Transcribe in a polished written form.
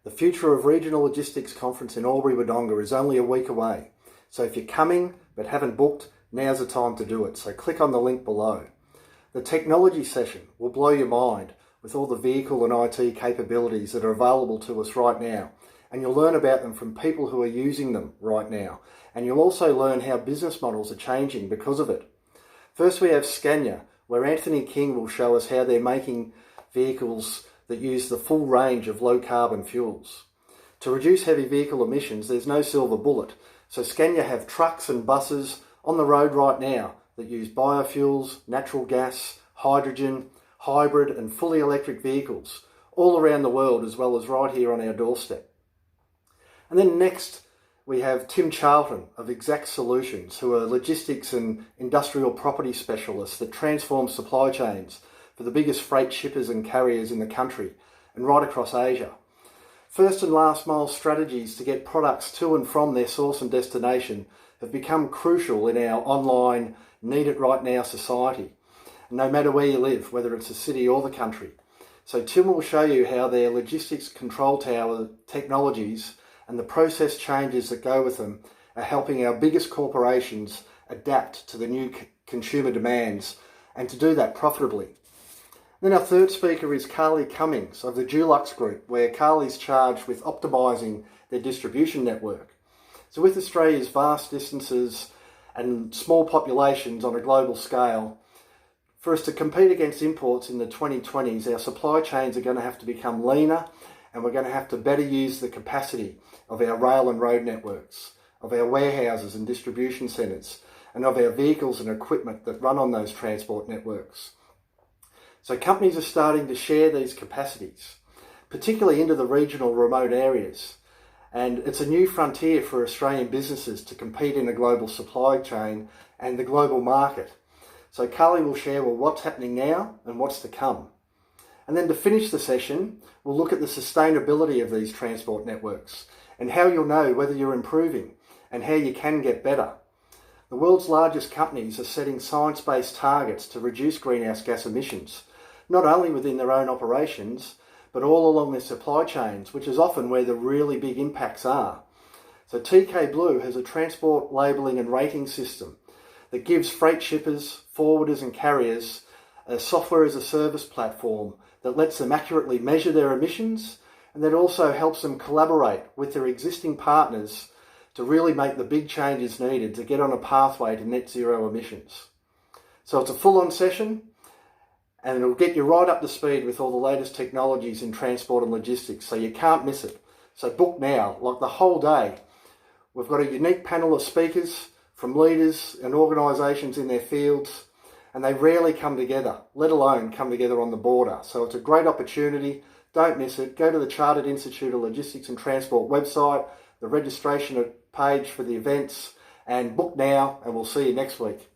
The Future of Regional Logistics Conference in Albury-Wodonga is only a week away. So if you're coming but haven't booked, now's the time to do it. So click on the link below. The technology session will blow your mind with all the vehicle and IT capabilities that are available to us right now. And you'll learn about them from people who are using them right now. And you'll also learn how business models are changing because of it. First we have Scania, where Anthony King will show us how they're making vehicles that use the full range of low carbon fuels. To reduce heavy vehicle emissions, there's no silver bullet. So Scania have trucks and buses on the road right now that use biofuels, natural gas, hydrogen, hybrid and fully electric vehicles all around the world, as well as right here on our doorstep. And then next we have Tim Charlton of Exact Solutions, who are logistics and industrial property specialists that transform supply chains for the biggest freight shippers and carriers in the country and right across Asia. First and last mile strategies to get products to and from their source and destination have become crucial in our online, need it right now society, no matter where you live, whether it's a city or the country. So Tim will show you how their logistics control tower technologies and the process changes that go with them are helping our biggest corporations adapt to the new consumer demands and to do that profitably. Then our third speaker is Carly Cummings of the Dulux Group, where Carly's charged with optimising their distribution network. So with Australia's vast distances and small populations on a global scale, for us to compete against imports in the 2020s, our supply chains are going to have to become leaner, and we're going to have to better use the capacity of our rail and road networks, of our warehouses and distribution centres, and of our vehicles and equipment that run on those transport networks. So companies are starting to share these capacities, particularly into the regional remote areas. And it's a new frontier for Australian businesses to compete in a global supply chain and the global market. So Carly will share what's happening now and what's to come. And then to finish the session, we'll look at the sustainability of these transport networks and how you'll know whether you're improving and how you can get better. The world's largest companies are setting science-based targets to reduce greenhouse gas emissions, not only within their own operations, but all along their supply chains, which is often where the really big impacts are. So TK Blue has a transport labelling and rating system that gives freight shippers, forwarders and carriers a software as a service platform that lets them accurately measure their emissions, and that also helps them collaborate with their existing partners to really make the big changes needed to get on a pathway to net zero emissions. So it's a full-on session, and it'll get you right up to speed with all the latest technologies in transport and logistics, so you can't miss it. So book now, like the whole day. We've got a unique panel of speakers from leaders and organisations in their fields, and they rarely come together, let alone come together on the border. So it's a great opportunity. Don't miss it. Go to the Chartered Institute of Logistics and Transport website, the registration page for the events, and book now, and we'll see you next week.